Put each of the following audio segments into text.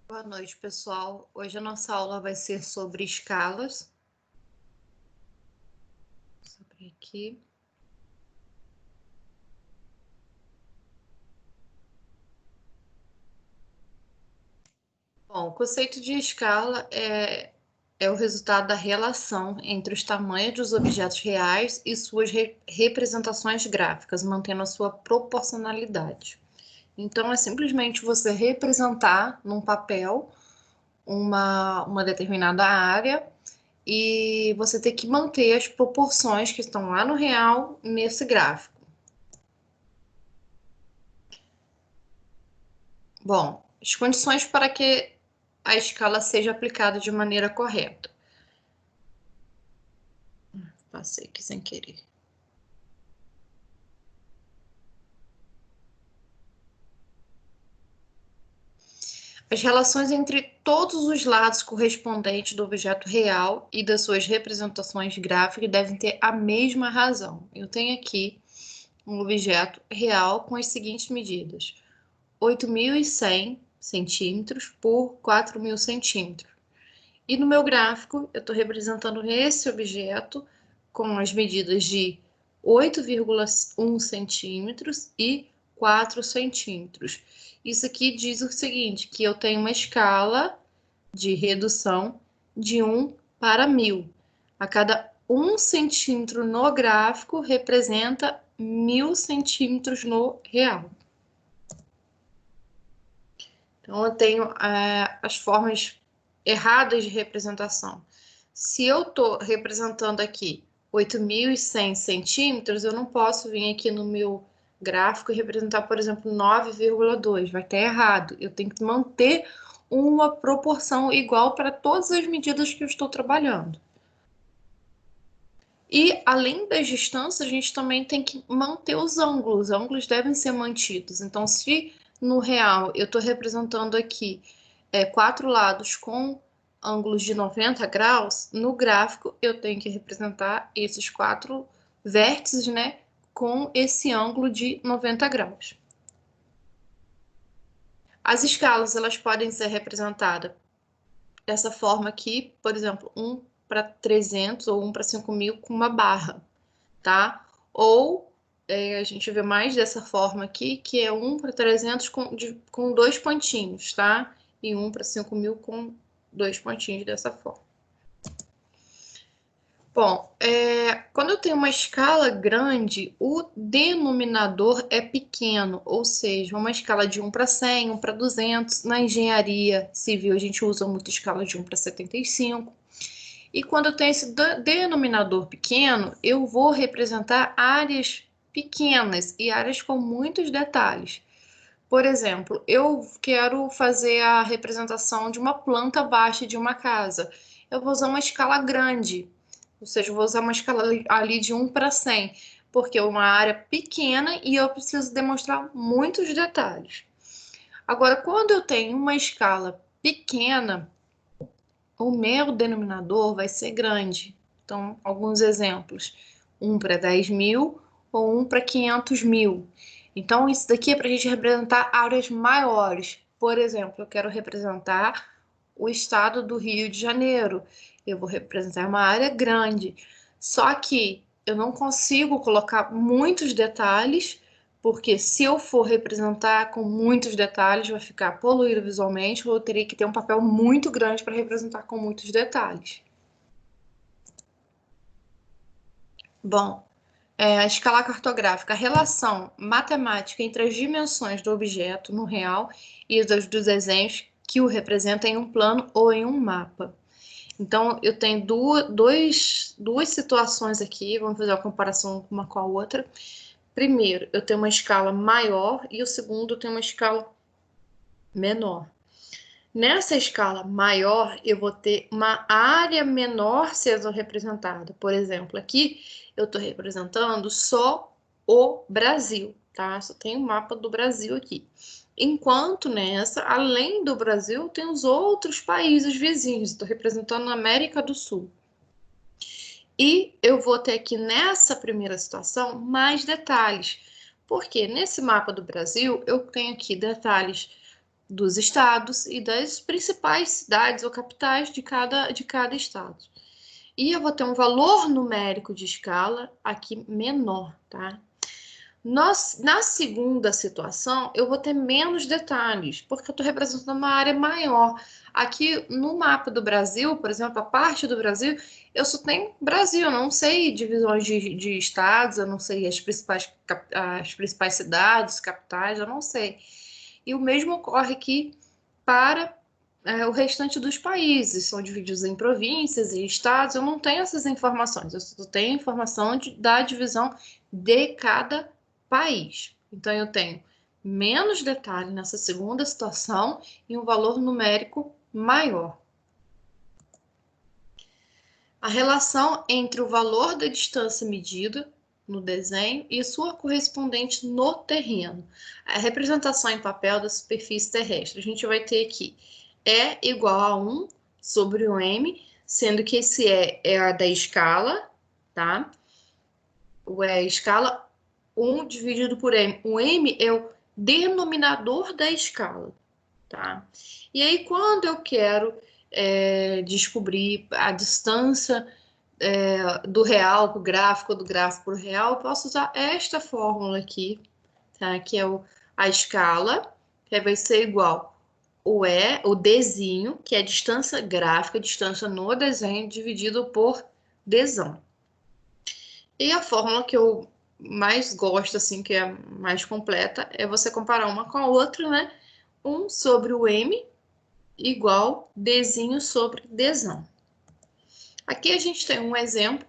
Boa noite, pessoal. Hoje a nossa aula vai ser sobre escalas. Vou abrir aqui. Bom, o conceito de escala é o resultado da relação entre os tamanhos dos objetos reais e suas representações gráficas, mantendo a sua proporcionalidade. Então, é simplesmente você representar num papel uma determinada área e você ter que manter as proporções que estão lá no real nesse gráfico. Bom, as condições para que a escala seja aplicada de maneira correta. Passei aqui sem querer. As relações entre todos os lados correspondentes do objeto real e das suas representações gráficas devem ter a mesma razão. Eu tenho aqui um objeto real com as seguintes medidas: 8.100 centímetros por 4.000 centímetros. E no meu gráfico, eu estou representando esse objeto com as medidas de 8,1 centímetros e 4 centímetros. Isso aqui diz o seguinte, que eu tenho uma escala de redução de 1 para 1.000. A cada 1 centímetro no gráfico representa 1.000 centímetros no real. Então, eu tenho as formas erradas de representação. Se eu estou representando aqui 8.100 centímetros, eu não posso vir aqui no meu gráfico e representar, por exemplo, 9,2. Vai estar errado. Eu tenho que manter uma proporção igual para todas as medidas que eu estou trabalhando. E, além das distâncias, a gente também tem que manter os ângulos. Os ângulos devem ser mantidos. Então, se no real eu estou representando aqui 4 lados com ângulos de 90 graus, no gráfico eu tenho que representar esses 4 vértices, né, com esse ângulo de 90 graus. As escalas, elas podem ser representadas dessa forma aqui, por exemplo, 1 para 300 ou 1 para 5.000 com uma barra, tá? Ou a gente vê mais dessa forma aqui, que é 1 para 300 com 2 pontinhos, tá? E 1 para 5.000 com 2 pontinhos dessa forma. Bom, quando eu tenho uma escala grande, o denominador é pequeno, ou seja, uma escala de 1 para 100, 1 para 200. Na engenharia civil, a gente usa muito escala de 1 para 75. E quando eu tenho esse denominador pequeno, eu vou representar áreas pequenas e áreas com muitos detalhes. Por exemplo, eu quero fazer a representação de uma planta baixa de uma casa. Eu vou usar uma escala grande, ou seja, eu vou usar uma escala ali de 1 para 100, porque é uma área pequena e eu preciso demonstrar muitos detalhes. Agora, quando eu tenho uma escala pequena, o meu denominador vai ser grande. Então, alguns exemplos: 1 para 10.000 ou 1 para 500.000. Então, isso daqui é para a gente representar áreas maiores. Por exemplo, eu quero representar o estado do Rio de Janeiro. Eu vou representar uma área grande. Só que eu não consigo colocar muitos detalhes, porque se eu for representar com muitos detalhes, vai ficar poluído visualmente, ou eu teria que ter um papel muito grande para representar com muitos detalhes. Bom, a escala cartográfica, a relação matemática entre as dimensões do objeto no real e dos desenhos que o representam em um plano ou em um mapa. Então, eu tenho duas situações aqui, vamos fazer uma comparação uma com a outra. Primeiro, eu tenho uma escala maior e o segundo, eu tenho uma escala menor. Nessa escala maior, eu vou ter uma área menor sendo representada. Por exemplo, aqui eu estou representando só o Brasil, tá? Só tem o mapa do Brasil aqui. Enquanto nessa, além do Brasil, tem os outros países vizinhos. Estou representando a América do Sul. E eu vou ter aqui nessa primeira situação mais detalhes. Porque nesse mapa do Brasil, eu tenho aqui detalhes dos estados e das principais cidades ou capitais de cada estado. E eu vou ter um valor numérico de escala aqui menor, tá? Na segunda situação, eu vou ter menos detalhes, porque eu estou representando uma área maior. Aqui no mapa do Brasil, por exemplo, a parte do Brasil, eu só tenho Brasil, eu não sei divisões de estados, eu não sei as principais cidades, capitais, eu não sei. E o mesmo ocorre aqui para o restante dos países, são divididos em províncias e estados, eu não tenho essas informações, eu só tenho informação da divisão de cada país. Então, eu tenho menos detalhe nessa segunda situação e um valor numérico maior. A relação entre o valor da distância medida no desenho e sua correspondente no terreno. A representação em papel da superfície terrestre. A gente vai ter aqui E igual a 1 sobre o M, sendo que esse E é a da escala, tá? O E é a escala 1 dividido por M. O M é o denominador da escala, tá? E aí, quando eu quero descobrir a distância do real para o gráfico, do gráfico para o real, eu posso usar esta fórmula aqui, tá? Que é a escala, que vai ser igual o Dzinho, que é a distância gráfica, distância no desenho, dividido por Dzão. E a fórmula que eu mais gosto, assim, que é mais completa, é você comparar uma com a outra, né? 1 sobre o M igual Dzinho sobre Dzão. Aqui a gente tem um exemplo.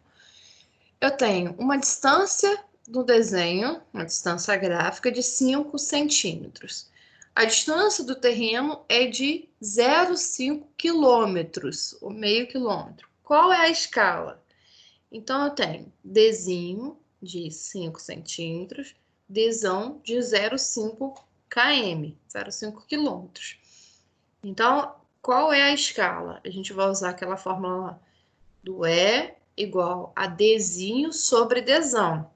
Eu tenho uma distância do desenho, uma distância gráfica de 5 centímetros. A distância do terreno é de 0,5 quilômetros, ou meio quilômetro. Qual é a escala? Então, eu tenho Dzinho de 5 centímetros, Dzão de 0,5 km, 0,5 quilômetros. Então, qual é a escala? A gente vai usar aquela fórmula lá do E igual a Dzinho sobre Dzão.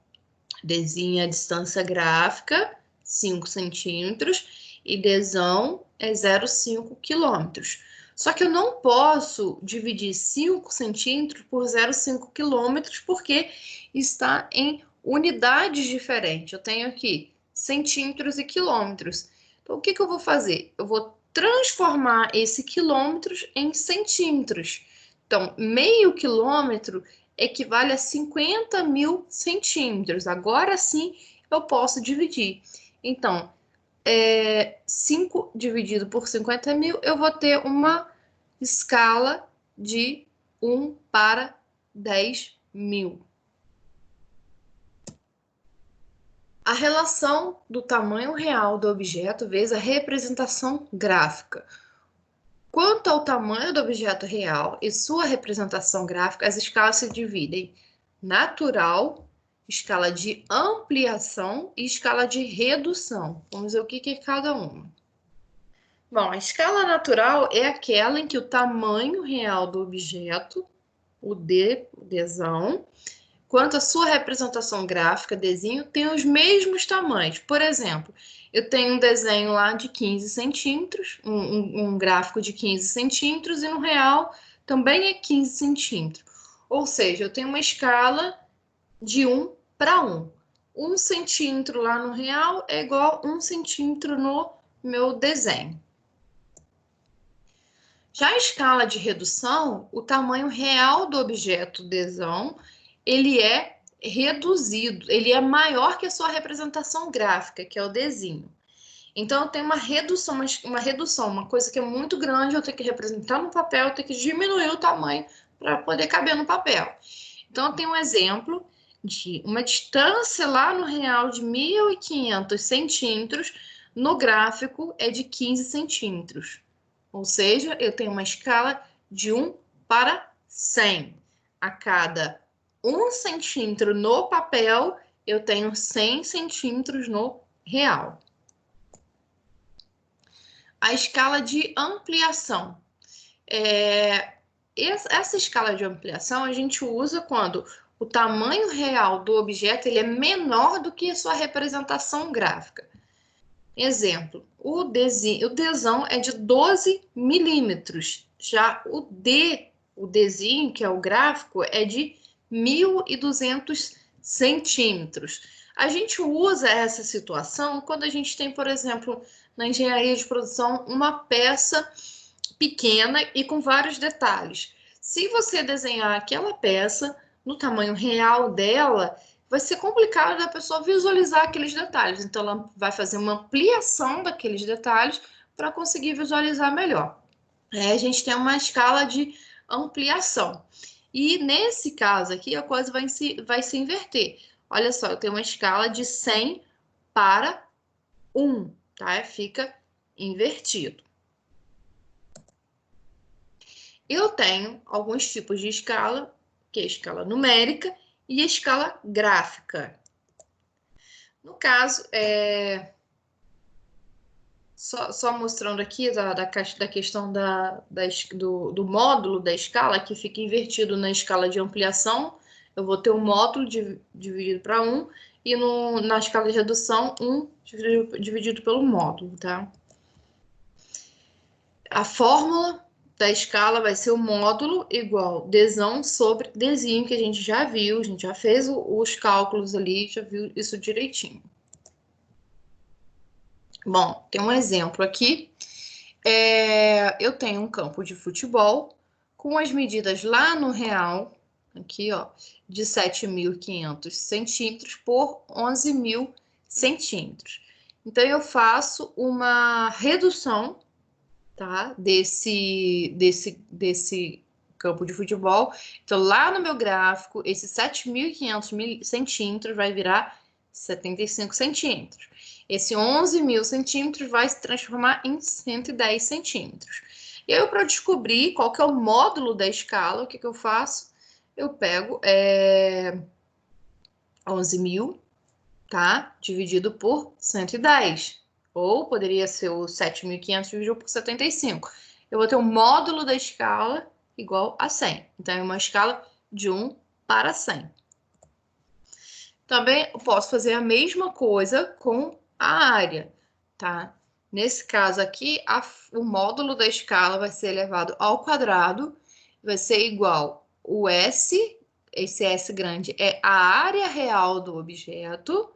Dzinho é a distância gráfica, 5 centímetros, e Dzão é 0,5 quilômetros. Só que eu não posso dividir 5 centímetros por 0,5 quilômetros, porque está em unidades diferentes. Eu tenho aqui centímetros e quilômetros. Então, o que eu vou fazer? Eu vou transformar esse quilômetros em centímetros. Então, meio quilômetro equivale a 50.000 centímetros. Agora sim eu posso dividir. Então, 5 dividido por 50.000, eu vou ter uma escala de 1 para 10.000. A relação do tamanho real do objeto vezes a representação gráfica. Quanto ao tamanho do objeto real e sua representação gráfica, as escalas se dividem natural, escala de ampliação e escala de redução. Vamos ver o que é cada uma. Bom, a escala natural é aquela em que o tamanho real do objeto, o Dzão, quanto à sua representação gráfica, Dzinho, tem os mesmos tamanhos. Por exemplo, eu tenho um desenho lá de 15 centímetros, um gráfico de 15 centímetros, e no real também é 15 centímetros. Ou seja, eu tenho uma escala de 1 para 1. 1 centímetro lá no real é igual a 1 centímetro no meu desenho. Já a escala de redução, o tamanho real do objeto Dzão, ele é reduzido, ele é maior que a sua representação gráfica, que é o Dzinho. Então, eu tenho uma redução, uma coisa que é muito grande, eu tenho que representar no papel, eu tenho que diminuir o tamanho para poder caber no papel. Então, eu tenho um exemplo de uma distância lá no real de 1.500 centímetros, no gráfico é de 15 centímetros. Ou seja, eu tenho uma escala de 1 para 100. A cada 1 centímetro no papel, eu tenho 100 centímetros no real. A escala de ampliação. Essa escala de ampliação a gente usa quando o tamanho real do objeto ele é menor do que a sua representação gráfica. Exemplo, o Dzão é de 12 milímetros. Já o Dzinho, que é o gráfico, é de 1.200 centímetros. A gente usa essa situação quando a gente tem, por exemplo, na engenharia de produção, uma peça pequena e com vários detalhes. Se você desenhar aquela peça no tamanho real dela, vai ser complicado da pessoa visualizar aqueles detalhes. Então, ela vai fazer uma ampliação daqueles detalhes para conseguir visualizar melhor. A gente tem uma escala de ampliação. E nesse caso aqui, a coisa vai se inverter. Olha só, eu tenho uma escala de 100 para 1, tá? Fica invertido. Eu tenho alguns tipos de escala, que é a escala numérica e a escala gráfica. No caso, só mostrando aqui da questão do módulo da escala, que fica invertido na escala de ampliação, eu vou ter um módulo dividido para 1, e na escala de redução, 1 dividido pelo módulo, tá? A fórmula da escala vai ser o módulo igual Dzão sobre Dzinho, que a gente já viu, a gente já fez os cálculos ali, já viu isso direitinho. Bom, tem um exemplo aqui. Eu tenho um campo de futebol com as medidas lá no real, aqui ó, de 7.500 centímetros por 11.000 centímetros. Então, eu faço uma redução, tá, desse campo de futebol. Então, lá no meu gráfico, esses 7.500 centímetros vai virar 75 centímetros. Esse 11.000 centímetros vai se transformar em 110 centímetros. E aí, para descobrir qual que é o módulo da escala, o que eu faço? Eu pego 11.000, tá? Dividido por 110. Ou poderia ser o 7.500 dividido por 75. Eu vou ter o módulo da escala igual a 100. Então, é uma escala de 1 para 100. Também eu posso fazer a mesma coisa com a área, tá? Nesse caso aqui, o módulo da escala vai ser elevado ao quadrado, vai ser igual o S, esse S grande é a área real do objeto,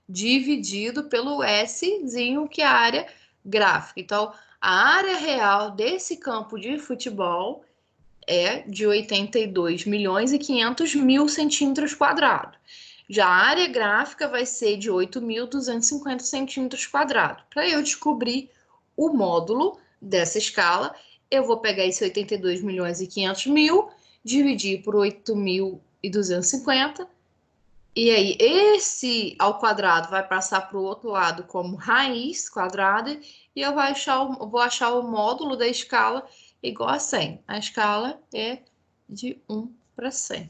dividido pelo Szinho, que é a área gráfica. Então, a área real desse campo de futebol é de 82.500.000 centímetros quadrados. Já a área gráfica vai ser de 8.250 centímetros quadrados. Para eu descobrir o módulo dessa escala, eu vou pegar esse 82.500.000, dividir por 8.250, e aí esse ao quadrado vai passar para o outro lado como raiz quadrada, e eu vou achar o módulo da escala igual a 100. A escala é de 1 para 100.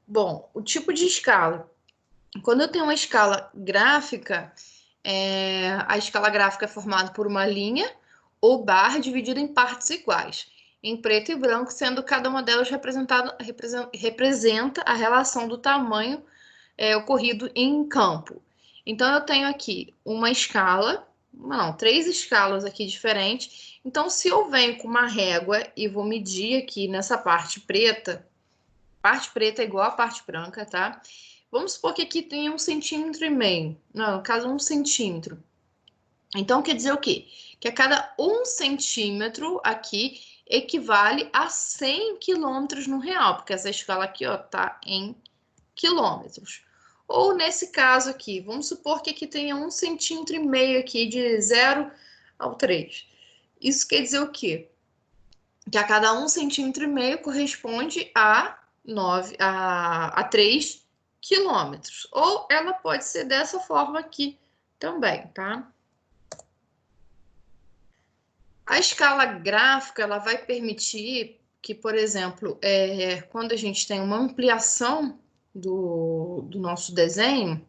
Bom, o tipo de escala. Quando eu tenho uma escala gráfica, a escala gráfica é formada por uma linha ou barra dividida em partes iguais, em preto e branco, sendo cada uma delas representa a relação do tamanho ocorrido em campo. Então, eu tenho aqui uma escala, não, 3 escalas aqui diferentes. Então, se eu venho com uma régua e vou medir aqui nessa parte preta é igual à parte branca, tá? Vamos supor que aqui tem 1,5 centímetro. Não, no caso, 1 centímetro. Então, quer dizer o quê? Que a cada 1 centímetro aqui equivale a 100 quilômetros no real, porque essa escala aqui, ó, tá em quilômetros. Ou nesse caso aqui, vamos supor que aqui tenha 1,5 centímetro aqui, de 0 ao 3. Isso quer dizer o quê? Que a cada 1,5 centímetro corresponde a 3 quilômetros. Ou ela pode ser dessa forma aqui também, tá? A escala gráfica, ela vai permitir que, por exemplo, quando a gente tem uma ampliação do nosso desenho,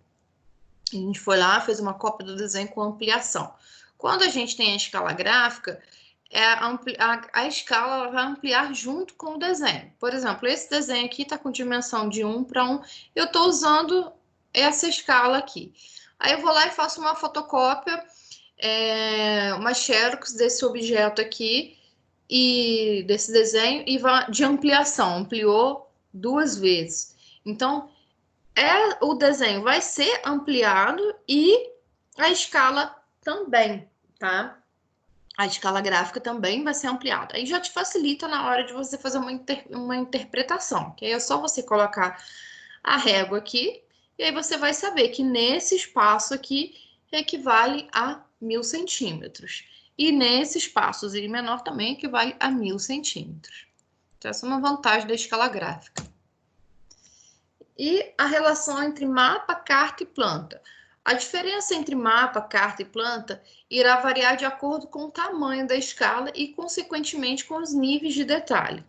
a gente foi lá, fez uma cópia do desenho com ampliação. Quando a gente tem a escala gráfica, a escala ela vai ampliar junto com o desenho. Por exemplo, esse desenho aqui está com dimensão de 1 para 1. Eu estou usando essa escala aqui. Aí eu vou lá e faço uma fotocópia, uma xerox desse objeto aqui e desse desenho e de ampliação, ampliou 2 vezes. Então, o desenho vai ser ampliado e a escala também, tá? A escala gráfica também vai ser ampliada. Aí já te facilita na hora de você fazer uma interpretação, que aí é só você colocar a régua aqui, e aí você vai saber que nesse espaço aqui equivale a 1000 centímetros. E nesse espaçozinho menor também equivale a 1000 centímetros. Então, essa é uma vantagem da escala gráfica. E a relação entre mapa, carta e planta. A diferença entre mapa, carta e planta irá variar de acordo com o tamanho da escala e, consequentemente, com os níveis de detalhe.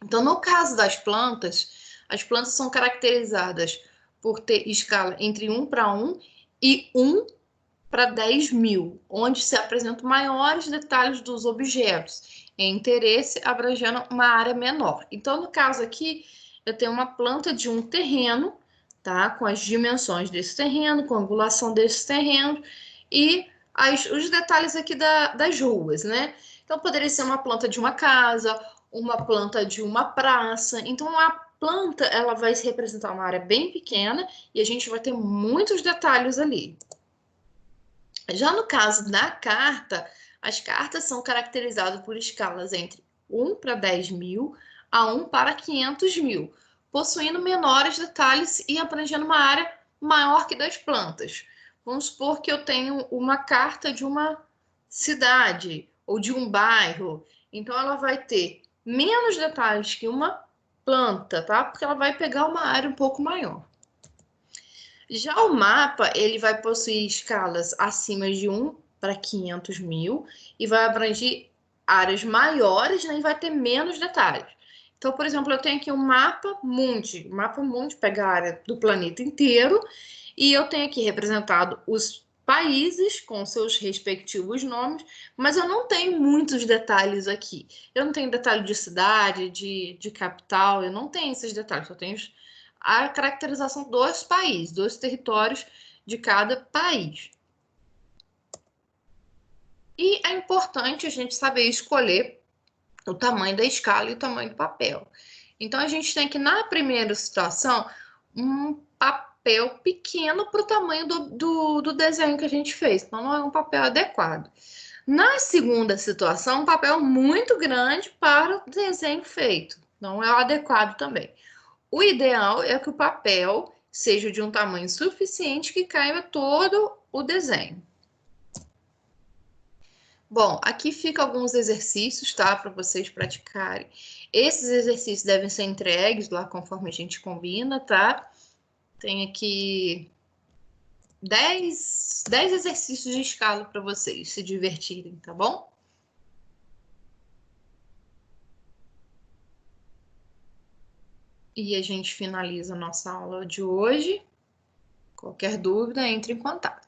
Então, no caso das plantas, as plantas são caracterizadas por ter escala entre 1:1 e 1:10.000, onde se apresentam maiores detalhes dos objetos, em interesse abrangendo uma área menor. Então, no caso aqui, eu tenho uma planta de um terreno, tá? Com as dimensões desse terreno, com a angulação desse terreno e os detalhes aqui das ruas, né? Então, poderia ser uma planta de uma casa, uma planta de uma praça. Então, a planta, ela vai se representar uma área bem pequena e a gente vai ter muitos detalhes ali. Já no caso da carta, as cartas são caracterizadas por escalas entre 1:10.000 a 1:500.000, possuindo menores detalhes e abrangendo uma área maior que das plantas. Vamos supor que eu tenho uma carta de uma cidade ou de um bairro, então ela vai ter menos detalhes que uma planta, tá? Porque ela vai pegar uma área um pouco maior. Já o mapa, ele vai possuir escalas acima de 1:500.000 e vai abranger áreas maiores, né, e vai ter menos detalhes. Então, por exemplo, eu tenho aqui um mapa mundi. O mapa mundi pega a área do planeta inteiro e eu tenho aqui representado os países com seus respectivos nomes, mas eu não tenho muitos detalhes aqui. Eu não tenho detalhe de cidade, de capital, eu não tenho esses detalhes, só tenho a caracterização dos países, dos territórios de cada país. E é importante a gente saber escolher o tamanho da escala e o tamanho do papel. Então, a gente tem que, na primeira situação, um papel pequeno para o tamanho do desenho que a gente fez. Então, não é um papel adequado. Na segunda situação, um papel muito grande para o desenho feito. Não é o adequado também. O ideal é que o papel seja de um tamanho suficiente que caiba todo o desenho. Bom, aqui fica alguns exercícios, tá? Para vocês praticarem. Esses exercícios devem ser entregues lá conforme a gente combina, tá? Tem aqui 10 exercícios de escala para vocês se divertirem, tá bom? E a gente finaliza a nossa aula de hoje. Qualquer dúvida, entre em contato.